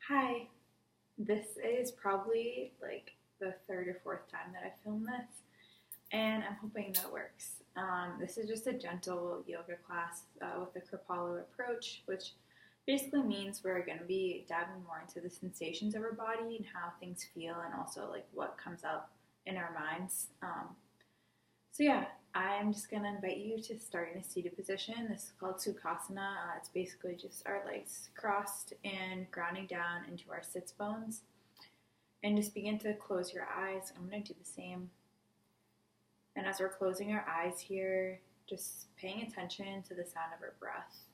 Hi, this is probably like the third or fourth time that I filmed this, and I'm hoping that works. This is just a gentle yoga class with the Kripalu approach, which basically means we're going to be diving more into the sensations of our body and how things feel, and also like what comes up in our minds. So I'm just gonna invite you to start in a seated position. This is called Sukhasana. It's basically just our legs crossed and grounding down into our sits bones. And just begin to close your eyes. I'm gonna do the same. And as we're closing our eyes here, just paying attention to the sound of our breath.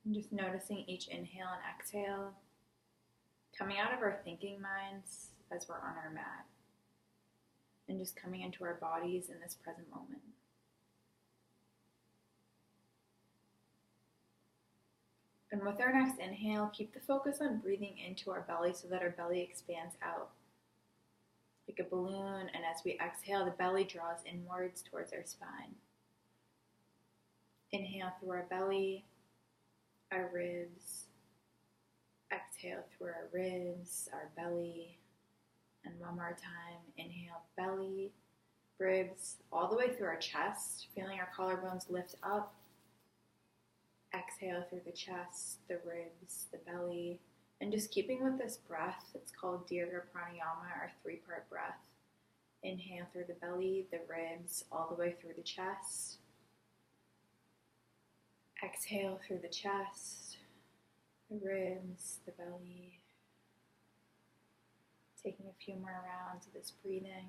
And just noticing each inhale and exhale coming out of our thinking minds as we're on our mat, and just coming into our bodies in this present moment. And with our next inhale, keep the focus on breathing into our belly so that our belly expands out like a balloon. And as we exhale, the belly draws inwards towards our spine. Inhale through our belly, our ribs. Exhale through our ribs, our belly. And one more time, inhale, belly, ribs, all the way through our chest, feeling our collarbones lift up. Exhale through the chest, the ribs, the belly, and just keeping with this breath. It's called Dirga Pranayama, our three-part breath. Inhale through the belly, the ribs, all the way through the chest. Exhale through the chest, the ribs, the belly. Taking a few more rounds of this breathing.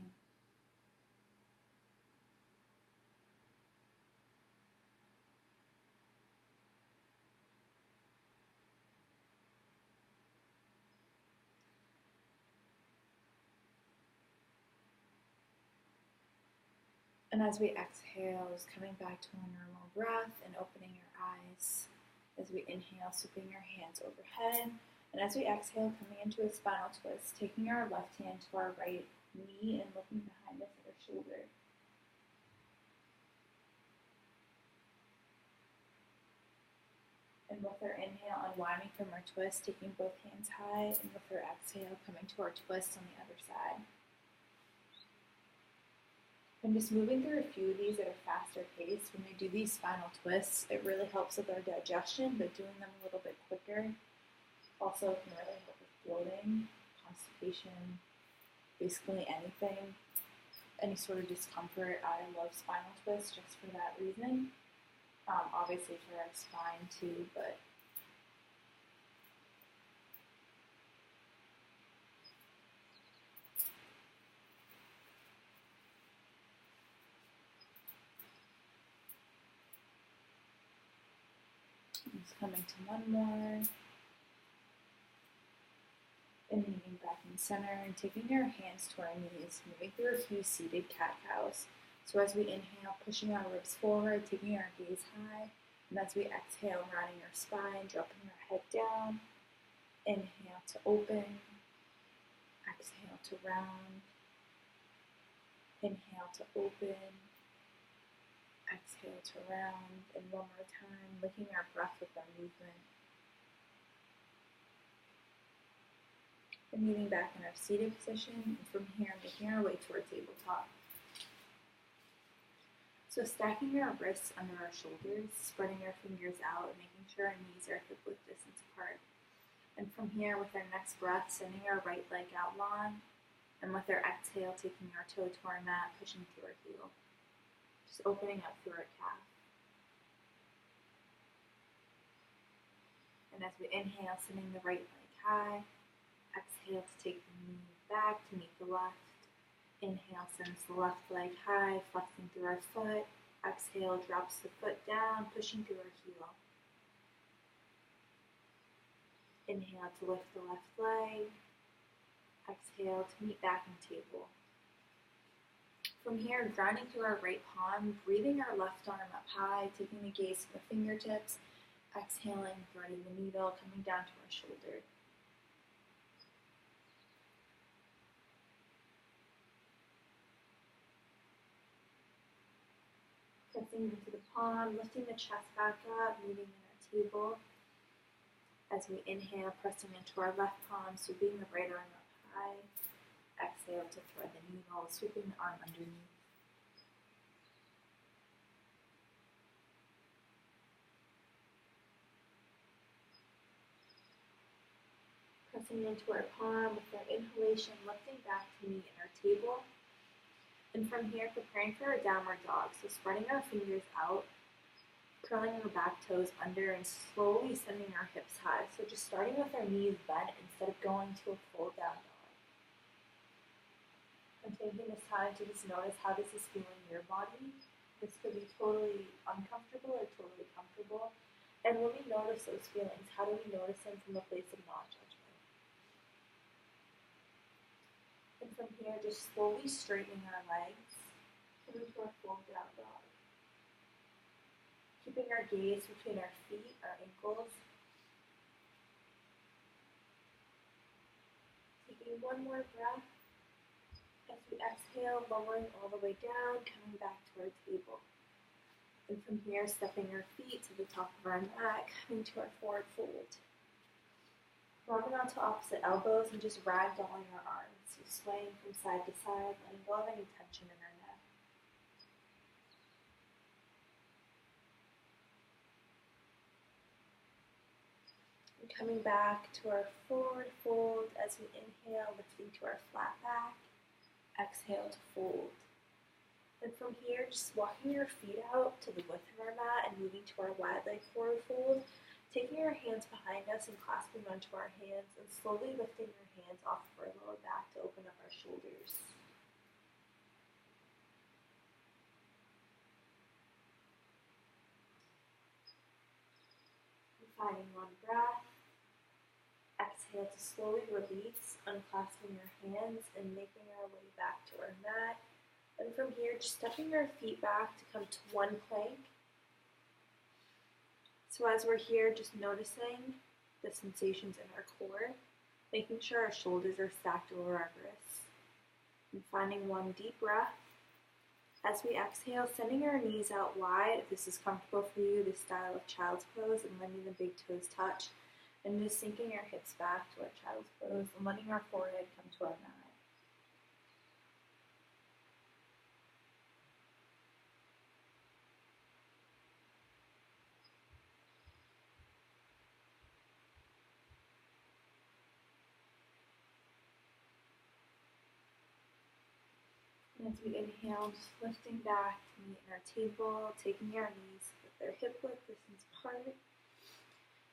And as we exhale, just coming back to a normal breath and opening your eyes. As we inhale, sweeping our hands overhead. And as we exhale, coming into a spinal twist, taking our left hand to our right knee and looking behind us at our shoulder. And with our inhale, unwinding from our twist, taking both hands high. And with our exhale, coming to our twist on the other side. And just moving through a few of these at a faster pace. When we do these spinal twists, it really helps with our digestion, but doing them a little bit quicker also can really help with bloating, constipation, basically anything, any sort of discomfort. I love spinal twists just for that reason. Obviously for our spine too, but just coming to one more. And moving back in center and taking our hands to our knees, moving through a few seated cat-cows. So as we inhale, pushing our ribs forward, taking our gaze high. And as we exhale, rounding our spine, dropping our head down. Inhale to open. Exhale to round. Inhale to open. Exhale to round. And one more time, linking our breath with our movement. And moving back in our seated position, and from here, making our way toward tabletop. So stacking our wrists under our shoulders, spreading our fingers out, and making sure our knees are hip width distance apart. And from here, with our next breath, sending our right leg out long, and with our exhale, taking our toe to our mat, pushing through our heel. Just opening up through our calf. And as we inhale, sending the right leg high. Exhale to take the knee back to meet the left. Inhale sends the left leg high, flexing through our foot. Exhale drops the foot down, pushing through our heel. Inhale to lift the left leg. Exhale to meet back in table. From here, grounding through our right palm, breathing our left arm up high, taking the gaze to the fingertips. Exhaling, threading the needle, coming down to our shoulder. Pressing into the palm, lifting the chest back up, meeting in our table. As we inhale, pressing into our left palm, sweeping the right arm up high. Exhale to thread the needle, sweeping the arm underneath. Pressing into our palm with our inhalation, lifting back to meet in our table. And from here, preparing for a downward dog. So spreading our fingers out, curling our back toes under, and slowly sending our hips high. So just starting with our knees bent instead of going to a full down dog. And taking this time to just notice how this is feeling in your body. This could be totally uncomfortable or totally comfortable. And when we notice those feelings, how do we notice them from a place of non-judgment? And from here, just slowly straightening our legs, coming to our full down dog. Keeping our gaze between our feet, our ankles. Taking one more breath. As we exhale, lowering all the way down, coming back to our table. And from here, stepping our feet to the top of our mat, coming to our forward fold. Rocking onto opposite elbows and just ragdolling our arms. So swaying from side to side, letting go of any tension in our neck. And coming back to our forward fold as we inhale, lifting to our flat back. Exhale to fold. And from here, just walking your feet out to the width of our mat and moving to our wide leg forward fold, taking our hands behind us and clasping onto our hands and slowly lifting our hands off of our lower back to open up our shoulders. And finding one breath. Exhale to slowly release, unclasping our hands and making our way back to our mat. And from here, just stepping our feet back to come to one plank. So as we're here, just noticing the sensations in our core, making sure our shoulders are stacked over our wrists. And finding one deep breath. As we exhale, sending our knees out wide, if this is comfortable for you, this style of child's pose, and letting the big toes touch. And just sinking our hips back to our child's pose and letting our forehead come to our mat. And as we inhale, just lifting back to meet in our table, taking our knees with their hip width distance apart.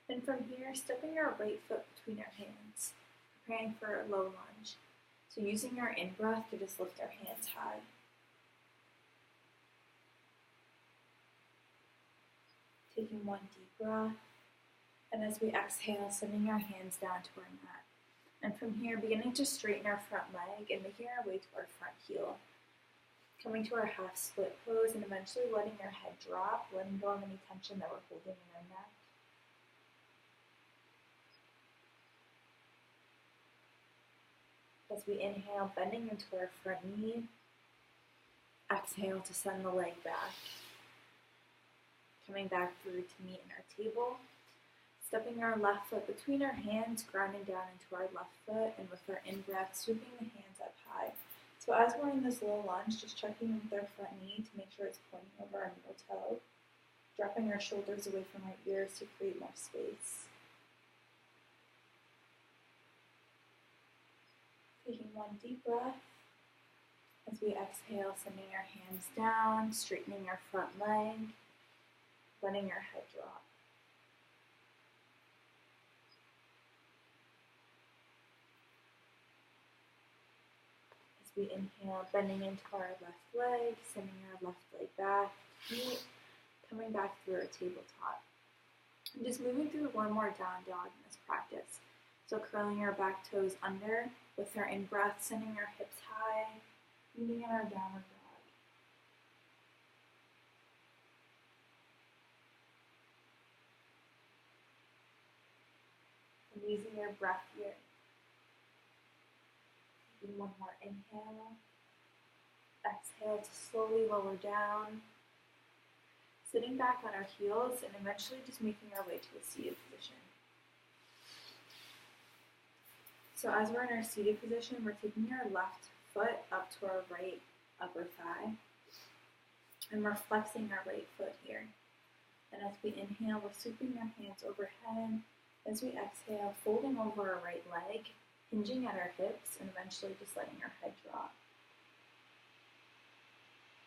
And from here, stepping our right foot between our hands, preparing for a low lunge. So using our in-breath to just lift our hands high. Taking one deep breath. And as we exhale, sending our hands down to our mat. And from here, beginning to straighten our front leg and making our way to our front heel. Coming to our half split pose and eventually letting our head drop, letting go of any tension that we're holding in our neck. As we inhale, bending into our front knee. Exhale to send the leg back. Coming back through to meet in our table. Stepping our left foot between our hands, grounding down into our left foot, and with our in-breath, sweeping the hands up high. So as we're in this low lunge, just checking with our front knee to make sure it's pointing over our middle toe. Dropping our shoulders away from our ears to create more space. Taking one deep breath. As we exhale, sending our hands down, straightening our front leg, letting our head drop. As we inhale, bending into our left leg, sending our left leg back, meet, coming back through our tabletop. And just moving through one more down dog in this practice. So curling our back toes under with our in-breath, sending our hips high, meeting in our downward dog. And using your breath here. Taking one more inhale. Exhale to slowly lower down. sitting back on our heels and eventually just making our way to a seated position. So as we're in our seated position, we're taking our left foot up to our right upper thigh, and we're flexing our right foot here. And as we inhale, we're sweeping our hands overhead. As we exhale, folding over our right leg, hinging at our hips, and eventually just letting our head drop.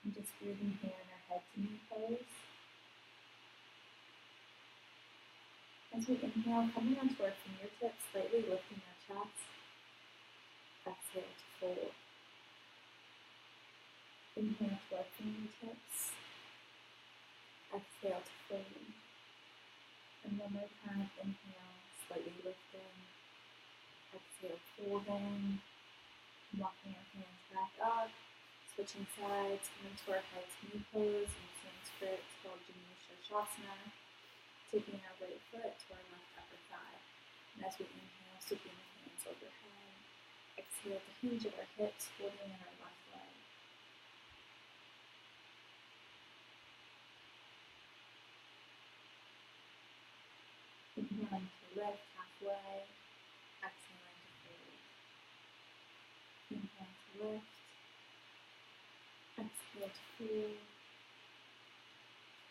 And just breathing here in our head to knee pose. As we inhale, coming onto our fingertips, slightly lifting our chest. Exhale to fold. Inhale to our fingertips. Exhale to fold. And one more time, inhale, slightly lifting. Exhale, folding. Walking our hands back up. Switching sides, coming to our head to knee pose. In Sanskrit, it's called Janisha Shasana. Taking our right foot to our left upper thigh. And as we inhale, sweeping the hands overhead. Exhale to hinge at our hips, holding in our left leg. Inhaling to lift halfway. Exhaling to fold. Inhale to lift. Exhale to fold.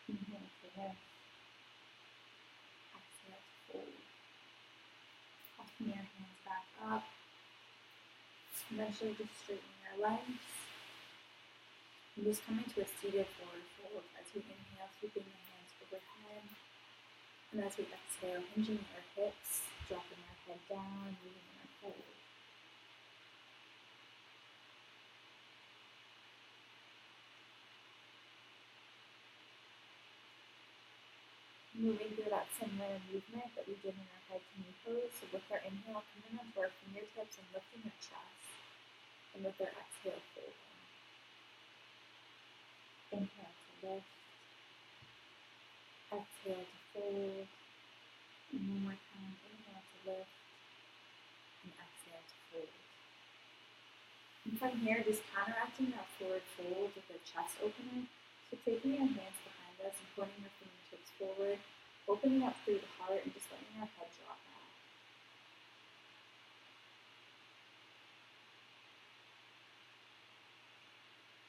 Inhale to lift. Exhale to fold. Walking your hands back up. Eventually just straightening our legs. And just coming to a seated forward fold as we inhale, sweeping the hands overhead. And as we exhale, hinging our hips, dropping our head down, moving in our fold. Moving through that similar movement that we did in our head to knee pose. So with our inhale, coming onto our fingertips and lifting our chest. And with our exhale, folding. Inhale to lift. Exhale to fold. And one more time, inhale to lift. And exhale to fold. And from here, just counteracting that forward fold with our chest opener. So taking our hands behind us and pointing our fingertips forward, opening up through the heart and just letting our head drop back.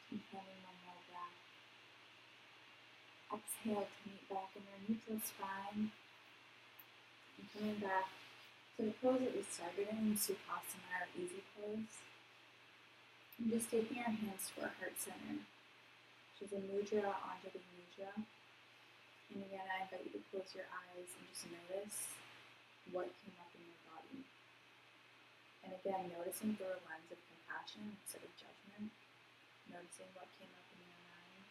Inhaling one more breath. Exhale to meet back in our neutral spine. And coming back to the pose that we started in, Sukhasana, or easy pose. And just taking our hands to our heart center, which is a mudra, Anjali mudra. And again, I invite you to close your eyes and just notice what came up in your body. And again, noticing through a lens of compassion instead of judgment. Noticing what came up in your mind.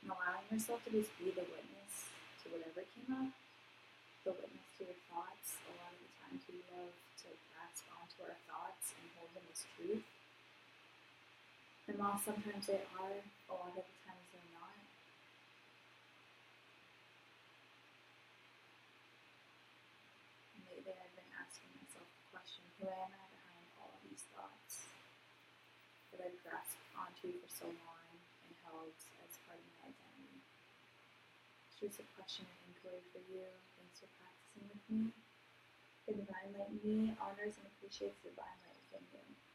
And allowing yourself to just be the witness to whatever came up. The witness to your thoughts. A lot of the times we love to grasp onto our thoughts and hold them as truth. And while sometimes they are, a lot of the times they're not. And lately I've been asking myself the question, who am I behind all of these thoughts that I've grasped onto for so long and held as part of my identity? It's just a question of inquiry for you. Thanks for practicing with me. The Divine Light in me honors and appreciates the Divine Light within you.